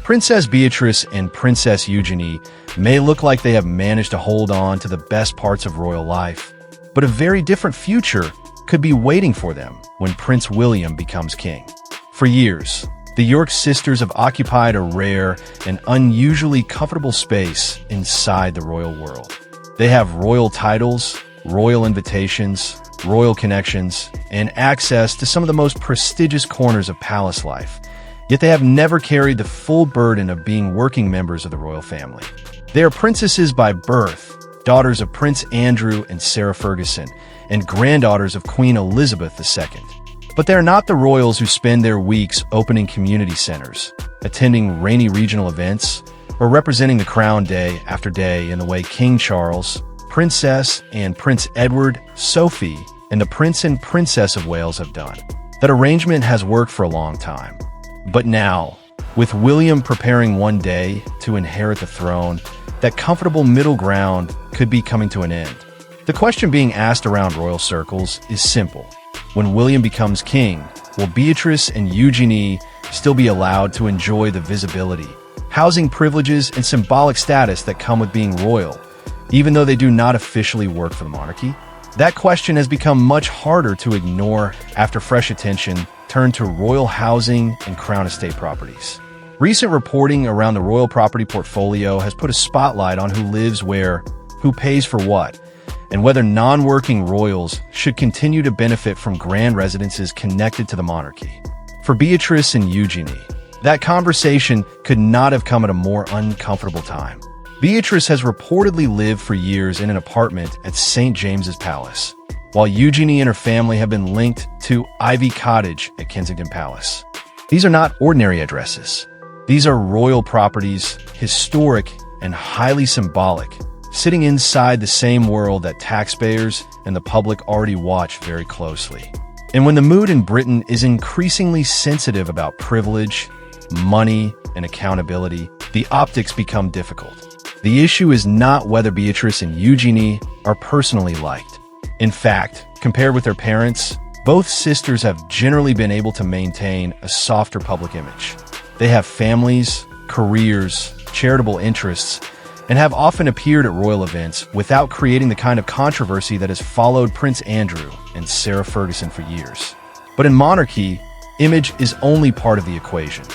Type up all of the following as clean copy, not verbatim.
Princess Beatrice and Princess Eugenie may look like they have managed to hold on to the best parts of royal life, but a very different future could be waiting for them when Prince William becomes king. For years, the York sisters have occupied a rare and unusually comfortable space inside the royal world. They have royal titles, royal invitations, royal connections, and access to some of the most prestigious corners of palace life. Yet they have never carried the full burden of being working members of the royal family. They are princesses by birth, daughters of Prince Andrew and Sarah Ferguson, and granddaughters of Queen Elizabeth II. But they are not the royals who spend their weeks opening community centers, attending rainy regional events, or representing the crown day after day in the way King Charles, Princess and Prince Edward, Sophie, and the Prince and Princess of Wales have done. That arrangement has worked for a long time. But now, with William preparing one day to inherit the throne, that comfortable middle ground could be coming to an end. The question being asked around royal circles is simple. When William becomes king, will Beatrice and Eugenie still be allowed to enjoy the visibility, housing privileges, and symbolic status that come with being royal, even though they do not officially work for the monarchy? That question has become much harder to ignore after fresh attention turned to royal housing and crown estate properties. Recent reporting around the royal property portfolio has put a spotlight on who lives where, who pays for what, and whether non-working royals should continue to benefit from grand residences connected to the monarchy. For Beatrice and Eugenie, that conversation could not have come at a more uncomfortable time. Beatrice has reportedly lived for years in an apartment at St. James's Palace, while Eugenie and her family have been linked to Ivy Cottage at Kensington Palace. These are not ordinary addresses. These are royal properties, historic and highly symbolic, sitting inside the same world that taxpayers and the public already watch very closely. And when the mood in Britain is increasingly sensitive about privilege, money, and accountability, the optics become difficult. The issue is not whether Beatrice and Eugenie are personally liked. In fact, compared with their parents, both sisters have generally been able to maintain a softer public image. They have families, careers, charitable interests, and have often appeared at royal events without creating the kind of controversy that has followed Prince Andrew and Sarah Ferguson for years. But in monarchy, image is only part of the equation.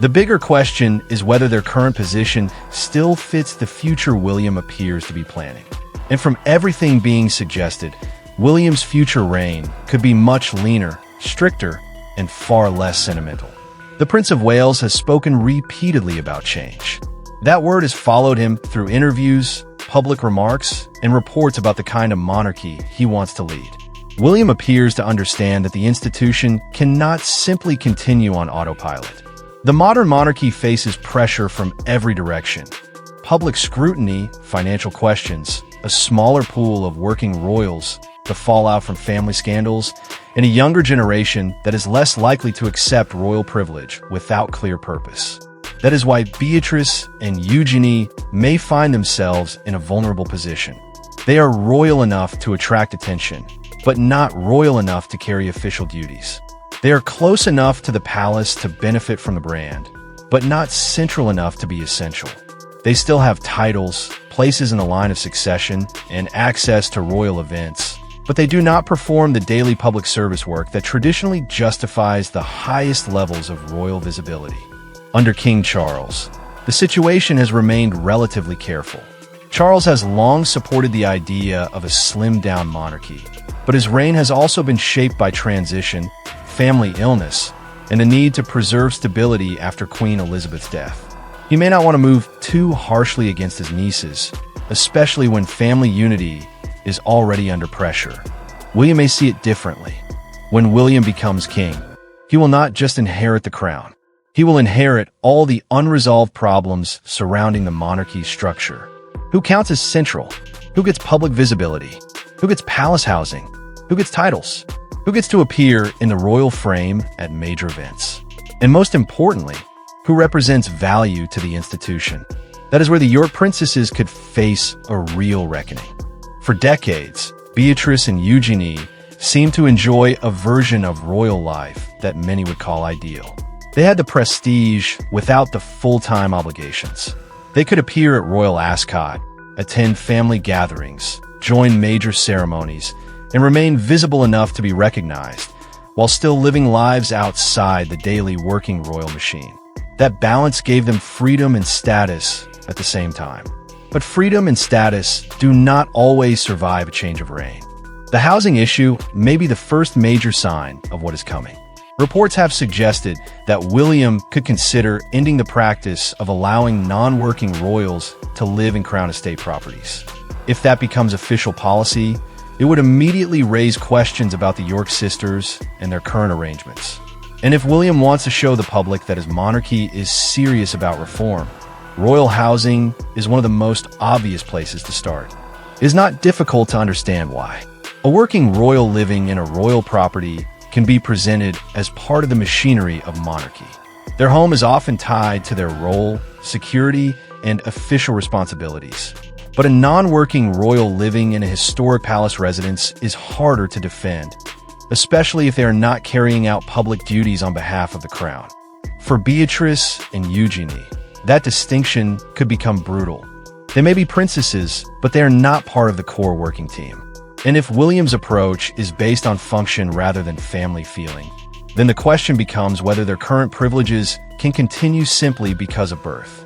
The bigger question is whether their current position still fits the future William appears to be planning. And from everything being suggested, William's future reign could be much leaner, stricter, and far less sentimental. The Prince of Wales has spoken repeatedly about change. That word has followed him through interviews, public remarks, and reports about the kind of monarchy he wants to lead. William appears to understand that the institution cannot simply continue on autopilot. The modern monarchy faces pressure from every direction. Public scrutiny, financial questions, a smaller pool of working royals, the fallout from family scandals, and a younger generation that is less likely to accept royal privilege without clear purpose. That is why Beatrice and Eugenie may find themselves in a vulnerable position. They are royal enough to attract attention, but not royal enough to carry official duties. They are close enough to the palace to benefit from the brand, but not central enough to be essential. They still have titles, places in the line of succession, and access to royal events, but they do not perform the daily public service work that traditionally justifies the highest levels of royal visibility. Under King Charles, the situation has remained relatively careful. Charles has long supported the idea of a slimmed-down monarchy, but his reign has also been shaped by transition, family illness, and the need to preserve stability after Queen Elizabeth's death. He may not want to move too harshly against his nieces, especially when family unity is already under pressure. William may see it differently. When William becomes king, he will not just inherit the crown. He will inherit all the unresolved problems surrounding the monarchy's structure. Who counts as central? Who gets public visibility? Who gets palace housing? Who gets titles? Who gets to appear in the royal frame at major events? And most importantly, who represents value to the institution? That is where the York princesses could face a real reckoning. For decades, Beatrice and Eugenie seemed to enjoy a version of royal life that many would call ideal. They had the prestige without the full-time obligations. They could appear at royal ascot, attend family gatherings, join major ceremonies, and remain visible enough to be recognized, while still living lives outside the daily working royal machine. That balance gave them freedom and status at the same time. But freedom and status do not always survive a change of reign. The housing issue may be the first major sign of what is coming. Reports have suggested that William could consider ending the practice of allowing non-working royals to live in Crown Estate properties. If that becomes official policy, it would immediately raise questions about the York sisters and their current arrangements. And if William wants to show the public that his monarchy is serious about reform, royal housing is one of the most obvious places to start. It is not difficult to understand why. A working royal living in a royal property can be presented as part of the machinery of monarchy. Their home is often tied to their role, security, and official responsibilities. But a non-working royal living in a historic palace residence is harder to defend, especially if they are not carrying out public duties on behalf of the crown. For Beatrice and Eugenie, that distinction could become brutal. They may be princesses, but they are not part of the core working team. And if William's approach is based on function rather than family feeling, then the question becomes whether their current privileges can continue simply because of birth.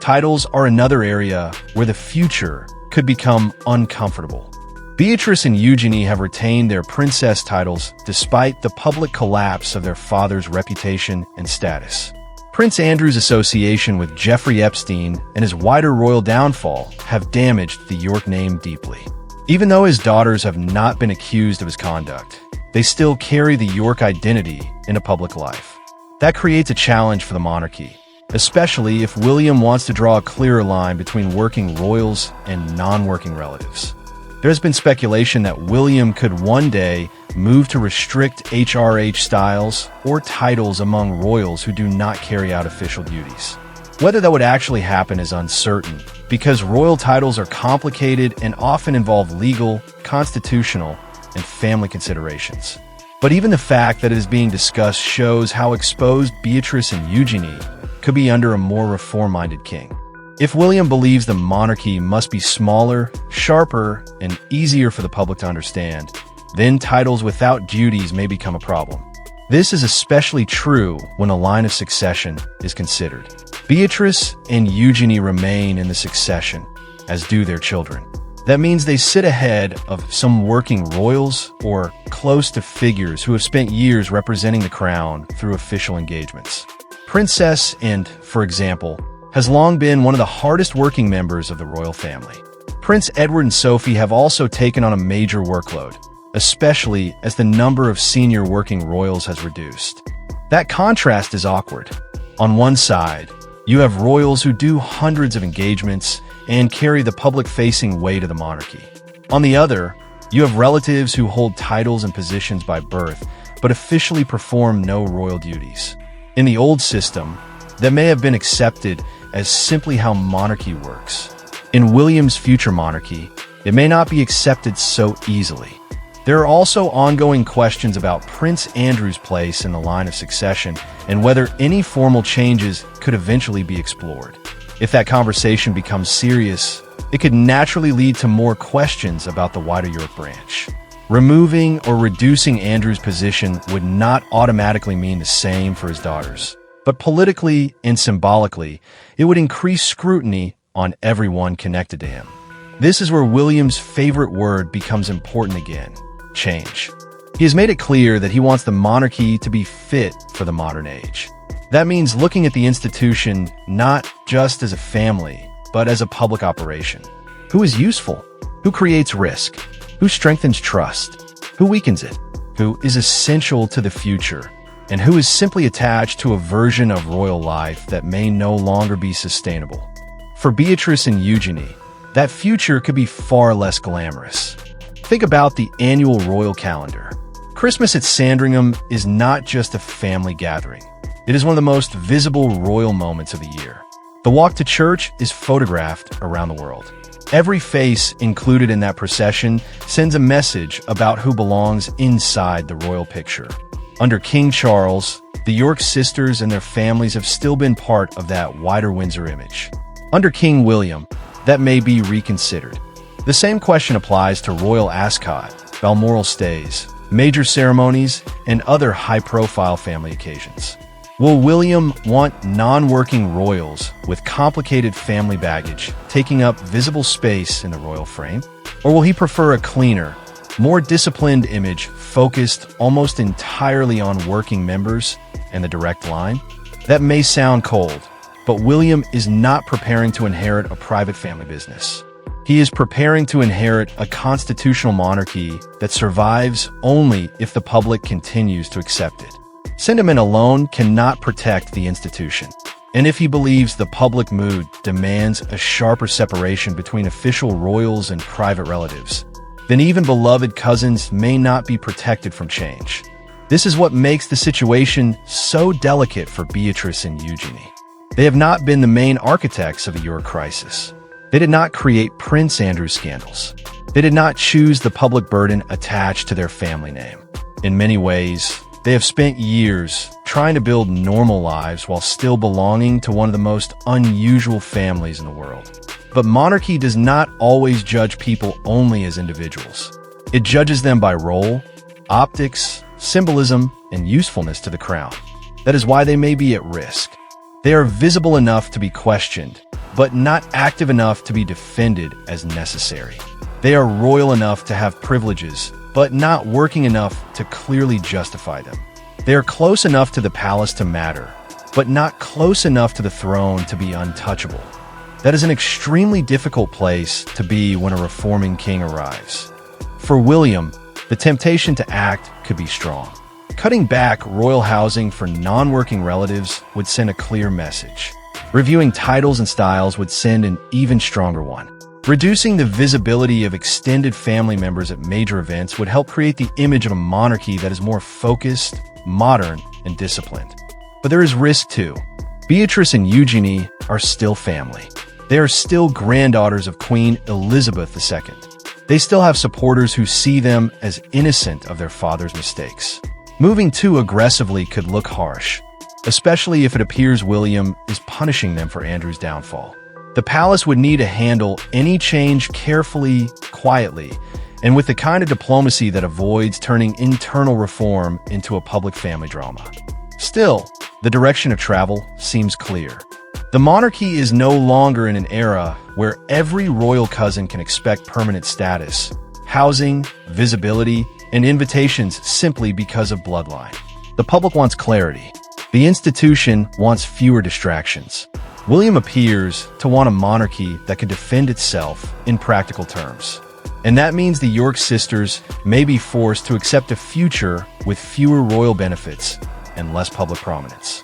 Titles are another area where the future could become uncomfortable. Beatrice and Eugenie have retained their princess titles despite the public collapse of their father's reputation and status. Prince Andrew's association with Jeffrey Epstein and his wider royal downfall have damaged the York name deeply. Even though his daughters have not been accused of his conduct, they still carry the York identity in a public life. That creates a challenge for the monarchy, especially if William wants to draw a clearer line between working royals and non-working relatives. There has been speculation that William could one day move to restrict HRH styles or titles among royals who do not carry out official duties. Whether that would actually happen is uncertain, because royal titles are complicated and often involve legal, constitutional, and family considerations. But even the fact that it is being discussed shows how exposed Beatrice and Eugenie could be under a more reform-minded king. If William believes the monarchy must be smaller, sharper, and easier for the public to understand, then titles without duties may become a problem. This is especially true when a line of succession is considered. Beatrice and Eugenie remain in the succession, as do their children. That means they sit ahead of some working royals or close to figures who have spent years representing the crown through official engagements. Princess and, for example, has long been one of the hardest working members of the royal family. Prince Edward and Sophie have also taken on a major workload, especially as the number of senior working royals has reduced. That contrast is awkward. On one side, you have royals who do hundreds of engagements and carry the public-facing weight of the monarchy. On the other, you have relatives who hold titles and positions by birth, but officially perform no royal duties. In the old system, that may have been accepted as simply how monarchy works. In William's future monarchy, it may not be accepted so easily. There are also ongoing questions about Prince Andrew's place in the line of succession and whether any formal changes could eventually be explored. If that conversation becomes serious, it could naturally lead to more questions about the wider York branch. Removing or reducing Andrew's position would not automatically mean the same for his daughters. But politically and symbolically, it would increase scrutiny on everyone connected to him. This is where William's favorite word becomes important again: change. He has made it clear that he wants the monarchy to be fit for the modern age. That means looking at the institution not just as a family, but as a public operation. Who is useful? Who creates risk? Who strengthens trust? Who weakens it? Who is essential to the future? And who is simply attached to a version of royal life that may no longer be sustainable? For Beatrice and Eugenie, that future could be far less glamorous. Think about the annual royal calendar. Christmas at Sandringham is not just a family gathering. It is one of the most visible royal moments of the year. The walk to church is photographed around the world. Every face included in that procession sends a message about who belongs inside the royal picture. Under King Charles, the York sisters and their families have still been part of that wider Windsor image. Under King William, that may be reconsidered. The same question applies to royal Ascot, Balmoral stays, major ceremonies, and other high-profile family occasions. Will William want non-working royals with complicated family baggage taking up visible space in the royal frame? Or will he prefer a cleaner, more disciplined image focused almost entirely on working members and the direct line? That may sound cold, but William is not preparing to inherit a private family business. He is preparing to inherit a constitutional monarchy that survives only if the public continues to accept it. Sentiment alone cannot protect the institution. And if he believes the public mood demands a sharper separation between official royals and private relatives, then even beloved cousins may not be protected from change. This is what makes the situation so delicate for Beatrice and Eugenie. They have not been the main architects of the York crisis. They did not create Prince Andrew's scandals. They did not choose the public burden attached to their family name. In many ways, they have spent years trying to build normal lives while still belonging to one of the most unusual families in the world. But monarchy does not always judge people only as individuals. It judges them by role, optics, symbolism, and usefulness to the crown. That is why they may be at risk. They are visible enough to be questioned, but not active enough to be defended as necessary. They are royal enough to have privileges, but not working enough to clearly justify them. They are close enough to the palace to matter, but not close enough to the throne to be untouchable. That is an extremely difficult place to be when a reforming king arrives. For William, the temptation to act could be strong. Cutting back royal housing for non-working relatives would send a clear message. Reviewing titles and styles would send an even stronger one. Reducing the visibility of extended family members at major events would help create the image of a monarchy that is more focused, modern, and disciplined. But there is risk too. Beatrice and Eugenie are still family. They are still granddaughters of Queen Elizabeth II. They still have supporters who see them as innocent of their father's mistakes. Moving too aggressively could look harsh, especially if it appears William is punishing them for Andrew's downfall. The palace would need to handle any change carefully, quietly, and with the kind of diplomacy that avoids turning internal reform into a public family drama. Still, the direction of travel seems clear. The monarchy is no longer in an era where every royal cousin can expect permanent status, housing, visibility, and invitations simply because of bloodline. The public wants clarity. The institution wants fewer distractions. William appears to want a monarchy that can defend itself in practical terms. And that means the York sisters may be forced to accept a future with fewer royal benefits and less public prominence.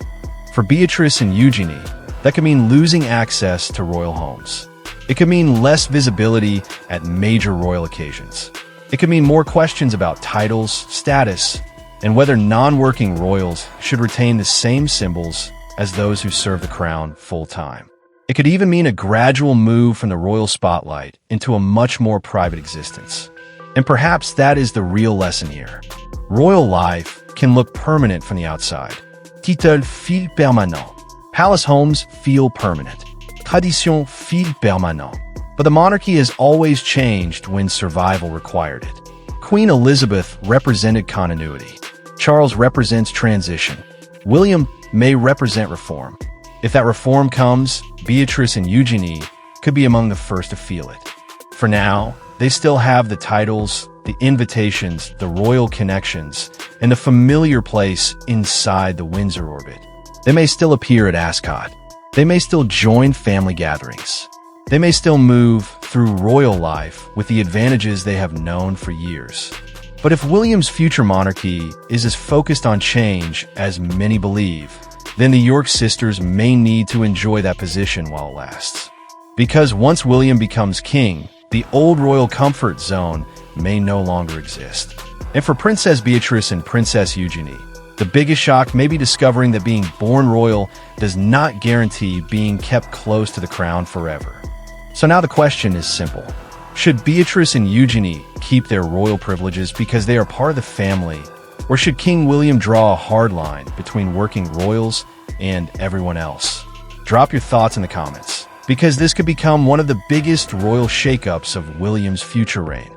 For Beatrice and Eugenie, that could mean losing access to royal homes. It could mean less visibility at major royal occasions. It could mean more questions about titles, status, and whether non-working royals should retain the same symbols as those who serve the crown full-time. It could even mean a gradual move from the royal spotlight into a much more private existence. And perhaps that is the real lesson here. Royal life can look permanent from the outside. Title feel permanent. Palace homes feel permanent. Tradition feel permanent. But the monarchy has always changed when survival required it. Queen Elizabeth represented continuity. Charles represents transition. William may represent reform. If that reform comes, Beatrice and Eugenie could be among the first to feel it. For now, they still have the titles, the invitations, the royal connections, and the familiar place inside the Windsor orbit. They may still appear at Ascot. They may still join family gatherings. They may still move through royal life with the advantages they have known for years. But if William's future monarchy is as focused on change as many believe, then the York sisters may need to enjoy that position while it lasts. Because once William becomes king, the old royal comfort zone may no longer exist. And for Princess Beatrice and Princess Eugenie, the biggest shock may be discovering that being born royal does not guarantee being kept close to the crown forever. So now the question is simple. Should Beatrice and Eugenie keep their royal privileges because they are part of the family Or should King William draw a hard line between working royals and everyone else? Drop your thoughts in the comments, because this could become one of the biggest royal shakeups of William's future reign.